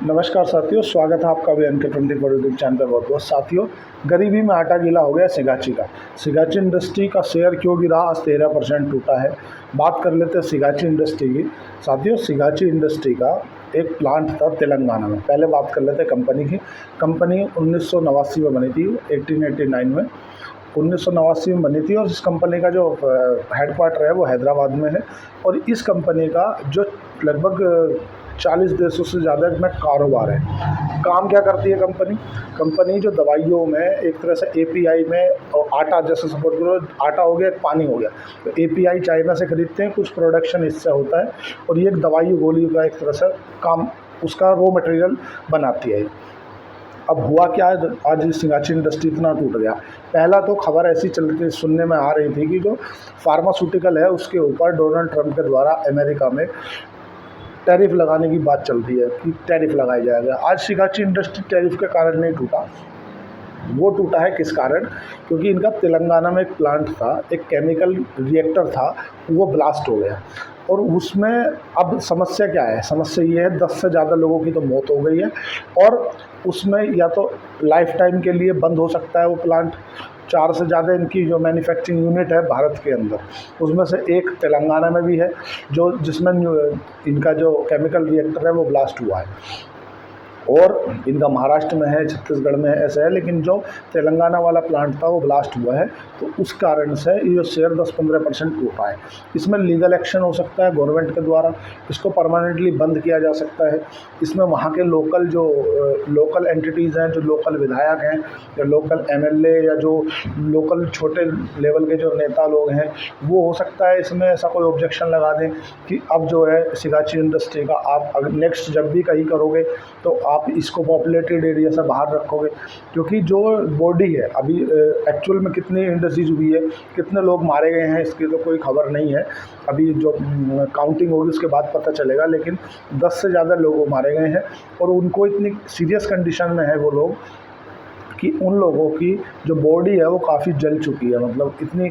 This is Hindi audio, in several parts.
नमस्कार साथियों, स्वागत है आपका भी एनके 24 यूट्यूब चैनल पर। बहुत बहुत साथियों, गरीबी में आटा गीला हो गया सिगाची का। सिगाची इंडस्ट्री का शेयर क्यों गिरा? आज 13% टूटा है। बात कर लेते हैं सिगाची इंडस्ट्री की। साथियों, सिगाची इंडस्ट्री का एक प्लांट था तेलंगाना में। पहले बात कर लेते हैं कंपनी की। कंपनी 1989 में बनी थी, 1889 में 1989 में बनी थी। और इस कंपनी का जो हेडक्वार्टर है वो हैदराबाद में है। और इस कंपनी का जो लगभग 40 देशों से ज़्यादा में कारोबार है। काम क्या करती है कंपनी? कंपनी जो दवाइयों में एक तरह से एपीआई में, और आटा, जैसे सपोज करो आटा हो गया, एक पानी हो गया, तो एपीआई चाइना से खरीदते हैं, कुछ प्रोडक्शन इससे होता है, और ये एक दवाई गोली का एक तरह से काम, उसका रॉ मटेरियल बनाती है। अब हुआ क्या है, आज सिगाची इंडस्ट्री इतना टूट गया। पहला तो खबर ऐसी चलती सुनने में आ रही थी कि जो फार्मास्यूटिकल है उसके ऊपर डोनाल्ड ट्रंप के द्वारा अमेरिका में टैरिफ लगाने की बात चल रही है कि टैरिफ लगाया जाएगा। आज सिगाची इंडस्ट्री टैरिफ के कारण नहीं टूटा। वो टूटा है किस कारण? क्योंकि इनका तेलंगाना में एक प्लांट था, एक केमिकल रिएक्टर था, वो ब्लास्ट हो गया। और उसमें अब समस्या क्या है? समस्या ये है 10 से ज़्यादा लोगों की तो मौत हो गई है। और उसमें या तो लाइफ टाइम के लिए बंद हो सकता है वो प्लांट। 4 से ज़्यादा इनकी जो मैन्युफैक्चरिंग यूनिट है भारत के अंदर, उसमें से एक तेलंगाना में भी है, जो जिसमें इनका जो केमिकल रिएक्टर है वो ब्लास्ट हुआ है। और इनका महाराष्ट्र में है, छत्तीसगढ़ में है, ऐसा है। लेकिन जो तेलंगाना वाला प्लांट था वो ब्लास्ट हुआ है, तो उस कारण से ये शेयर 10-15% टूटा है। इसमें लीगल एक्शन हो सकता है गवर्नमेंट के द्वारा, इसको परमानेंटली बंद किया जा सकता है। इसमें वहाँ के लोकल एंटिटीज़ हैं, जो लोकल विधायक हैं या लोकल एमएलए या जो लोकल छोटे लेवल के जो नेता लोग हैं, वो हो सकता है इसमें ऐसा कोई ऑब्जेक्शन लगा दें कि अब जो है सिगाची इंडस्ट्री का आप अगर नेक्स्ट जब भी कहीं करोगे तो आप इसको पॉपुलेटेड एरिया से बाहर रखोगे। क्योंकि जो बॉडी है अभी एक्चुअल में कितनी इंडस्ट्रीज हुई है, कितने लोग मारे गए हैं, इसकी तो कोई खबर नहीं है। अभी जो काउंटिंग होगी उसके बाद पता चलेगा। लेकिन 10 से ज़्यादा लोग मारे गए हैं, और उनको इतनी सीरियस कंडीशन में है वो लोग कि उन लोगों की जो बॉडी है वो काफ़ी जल चुकी है, मतलब इतनी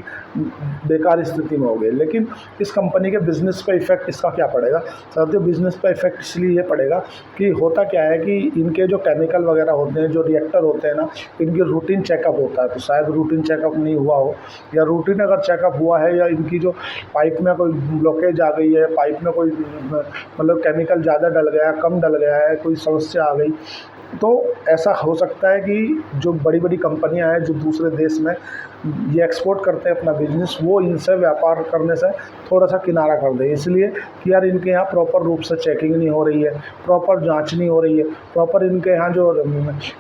बेकार स्थिति में हो गई। लेकिन इस कंपनी के बिज़नेस पे इफ़ेक्ट इसका क्या पड़ेगा? साथियों, बिज़नेस पे इफ़ेक्ट इसलिए ये पड़ेगा कि होता क्या है कि इनके जो केमिकल वगैरह होते हैं, जो रिएक्टर होते हैं ना, इनकी रूटीन चेकअप होता है। तो शायद रूटीन चेकअप नहीं हुआ हो, या रूटीन अगर चेकअप हुआ है, या इनकी जो पाइप में कोई ब्लॉकेज आ गई है, पाइप में कोई मतलब केमिकल ज़्यादा डल गया, कम डल गया है, कोई समस्या आ गई, तो ऐसा हो सकता है कि जो बड़ी बड़ी कंपनियां हैं जो दूसरे देश में ये एक्सपोर्ट करते हैं अपना बिजनेस, वो इनसे व्यापार करने से थोड़ा सा किनारा कर दें। इसलिए कि यार इनके यहाँ प्रॉपर रूप से चेकिंग नहीं हो रही है, प्रॉपर जांच नहीं हो रही है, प्रॉपर इनके यहाँ जो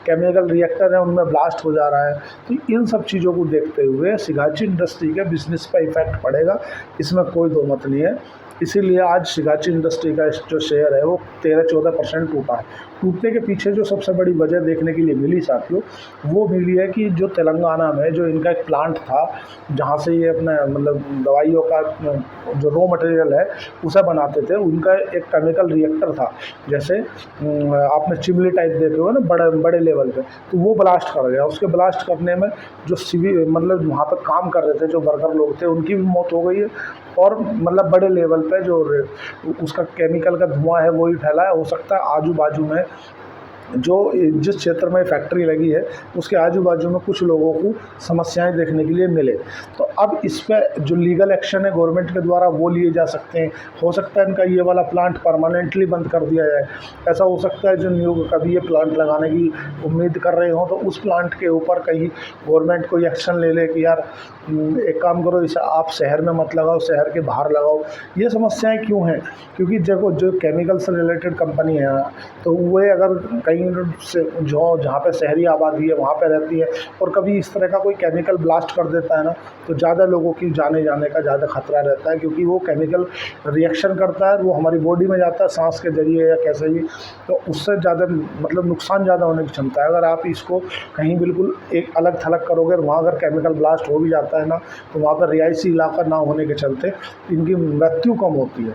केमिकल रिएक्टर है उनमें ब्लास्ट हो जा रहा है। तो इन सब चीज़ों को देखते हुए सिगाची इंडस्ट्री के बिजनेस पर इफेक्ट पड़ेगा, इसमें कोई दो मत नहीं है। इसीलिए आज सिगाची इंडस्ट्री का जो शेयर है वो 13-14% टूटा है। टूटने के पीछे जो सबसे बड़ी वजह देखने के लिए मिली साथियों, वो मिली है कि जो तेलंगाना में जो इनका एक प्लांट था, जहाँ से ये अपना मतलब दवाइयों का जो रॉ मटेरियल है उसे बनाते थे, उनका एक केमिकल रिएक्टर था। जैसे आपने चिमनी टाइप देखे हो ना बड़े बड़े लेवल पे, तो वो ब्लास्ट कर गया। उसके ब्लास्ट करने में जो सिविल मतलब वहाँ पर काम कर रहे थे जो वर्कर लोग थे, उनकी भी मौत हो गई है। और मतलब बड़े लेवल पे जो उसका केमिकल का धुआं है वो ही फैला है। हो सकता है आजू बाजू में जो जिस क्षेत्र में फैक्ट्री लगी है उसके आजू बाजू में कुछ लोगों को समस्याएं देखने के लिए मिले। तो अब इस पर जो लीगल एक्शन है गवर्नमेंट के द्वारा वो लिए जा सकते हैं। हो सकता है इनका ये वाला प्लांट परमानेंटली बंद कर दिया जाए। ऐसा हो सकता है जो न्यू कभी ये प्लांट लगाने की उम्मीद कर रहे हो तो उस प्लांट के ऊपर कहीं गवर्नमेंट कोई एक्शन ले ले कि यार एक काम करो, इसे आप शहर में मत लगाओ, शहर के बाहर लगाओ। ये समस्याएं क्यों हैं? क्योंकि देखो जो केमिकल से रिलेटेड कंपनी है तो वे अगर कहीं से जो जहाँ पे शहरी आबादी है वहाँ पे रहती है, और कभी इस तरह का कोई केमिकल ब्लास्ट कर देता है ना, तो ज़्यादा लोगों की जाने जाने का ज़्यादा खतरा रहता है। क्योंकि वो केमिकल रिएक्शन करता है, वो हमारी बॉडी में जाता है सांस के जरिए या कैसे भी, तो उससे ज़्यादा मतलब नुकसान ज़्यादा होने की क्षमता है। अगर आप इसको कहीं बिल्कुल एक अलग थलग करोगे और वहाँ अगर केमिकल ब्लास्ट हो भी जाता है ना, तो वहाँ पर रिहायशी इलाका ना होने के चलते इनकी मृत्यु कम होती है।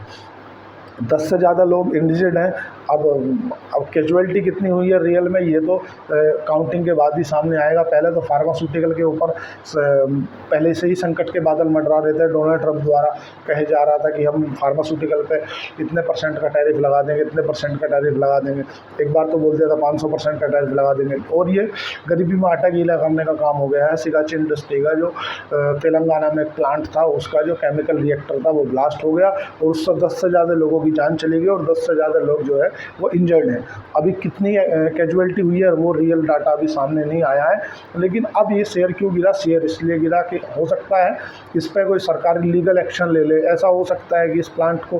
10 से ज़्यादा लोग इंजर्ड हैं। अब कैजुअलिटी कितनी हुई है रियल में, ये तो काउंटिंग के बाद ही सामने आएगा। पहले तो फार्मास्यूटिकल के ऊपर पहले से ही संकट के बादल मंडरा रहे थे। डोनाल्ड ट्रंप द्वारा कहे जा रहा था कि हम फार्मास्यूटिकल पे इतने % का टैरिफ लगा देंगे, इतने % का टैरिफ लगा देंगे। एक बार तो बोल दिया था 500% का टैरिफ लगा देंगे। और ये गरीबी में आटा गीला करने का काम हो गया है। सिगाची इंडस्ट्री का जो तेलंगाना में प्लांट था, उसका जो केमिकल रिएक्टर था वो ब्लास्ट हो गया और उससे 10 से ज़्यादा लोगों की जान चली गई और 10 से ज़्यादा लोग जो है वो इंजर्ड हैं। अभी कितनी कैजुअलिटी हुई है वो रियल डाटा अभी सामने नहीं आया है। लेकिन अब ये शेयर क्यों गिरा? शेयर इसलिए गिरा कि हो सकता है इस पर कोई सरकार लीगल एक्शन ले ले। ऐसा हो सकता है कि इस प्लांट को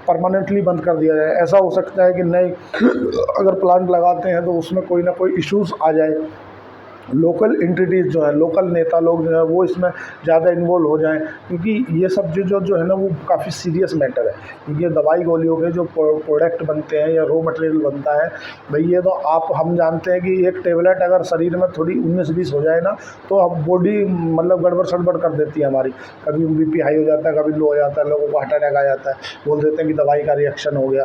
परमानेंटली बंद कर दिया जाए। ऐसा हो सकता है कि नए अगर प्लांट लगाते हैं तो उसमें कोई ना कोई इश्यूज़ आ जाए। लोकल एंटिटीज़ जो है, लोकल नेता लोग जो है वो इसमें ज़्यादा इन्वॉल्व हो जाएं, क्योंकि ये सब जो है ना वो काफ़ी सीरियस मैटर है। ये दवाई गोलियों के जो प्रोडक्ट बनते हैं या रॉ मटेरियल बनता है भाई, ये तो हम जानते हैं कि एक टेबलेट अगर शरीर में थोड़ी 19-20 हो जाए ना तो अब बॉडी मतलब गड़बड़ सड़बड़ कर देती है हमारी। कभी बीपी हाई हो जाता है, कभी लो हो जाता है, लोगों को हार्ट अटैक आ जाता है, बोल देते हैं कि दवाई का रिएक्शन हो गया।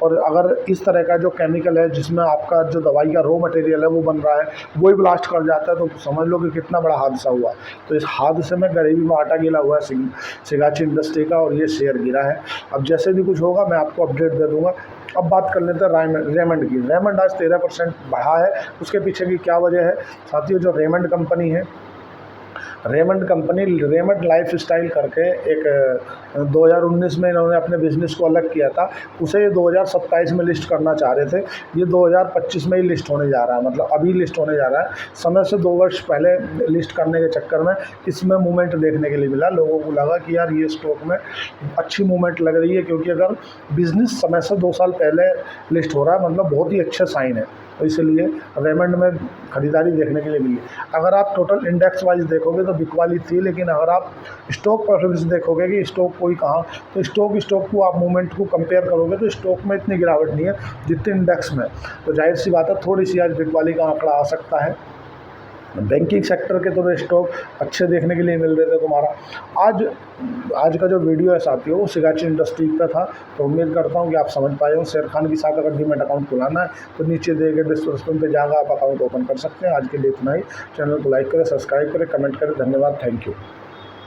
और अगर इस तरह का जो केमिकल है जिसमें आपका जो दवाई का रॉ मटेरियल है वो बन रहा है वही ब्लास्ट कर जाता है, तो समझ लो कि कितना बड़ा हादसा हुआ। तो इस हादसे में गरीबी में आटा गीला हुआ है सिगाची इंडस्ट्री का और ये शेयर गिरा है। अब जैसे भी कुछ होगा मैं आपको अपडेट दे दूंगा। अब बात कर लेते हैं रेमंड की। रेमंड आज 13% बढ़ा है। उसके पीछे की क्या वजह है साथियों? जो रेमंड कंपनी है, Raymond company, Raymond life style करके एक 2019 में इन्होंने अपने बिज़नेस को अलग किया था। उसे ये 2027 में लिस्ट करना चाह रहे थे। ये 2025 में ही लिस्ट होने जा रहा है, मतलब अभी लिस्ट होने जा रहा है। समय से 2 वर्ष पहले लिस्ट करने के चक्कर में इसमें मूवमेंट देखने के लिए मिला। लोगों को लगा कि यार ये स्टॉक में अच्छी मूवमेंट लग रही है, क्योंकि अगर बिज़नेस समय से 2 साल पहले लिस्ट हो रहा है मतलब बहुत ही अच्छा साइन है। तो इसलिए रेमंड में खरीदारी देखने के लिए मिली। अगर आप टोटल इंडेक्स वाइज देखोगे तो बिकवाली थी, लेकिन अगर आप स्टॉक परफॉर्मेंस देखोगे कि स्टॉक कोई कहाँ, तो स्टॉक को आप मूवमेंट को कंपेयर करोगे तो स्टॉक में इतनी गिरावट नहीं है जितनी इंडेक्स में। तो जाहिर सी बात है थोड़ी सी आज बिकवाली का आंकड़ा आ सकता है। बैंकिंग सेक्टर के तो स्टॉक अच्छे देखने के लिए मिल रहे थे तुम्हारा। आज का जो वीडियो है साथियों वो सिगाची इंडस्ट्री का था। तो उम्मीद करता हूँ कि आप समझ पाए हो। शेर खान के साथ अगर डीमैट अकाउंट खुलाना है तो नीचे दिए गए डिस्क्रिप्शन पे जाकर आप अकाउंट ओपन कर सकते हैं। आज के लिए इतना ही। चैनल को लाइक करें, सब्सक्राइब करें, कमेंट करें। धन्यवाद, थैंक यू।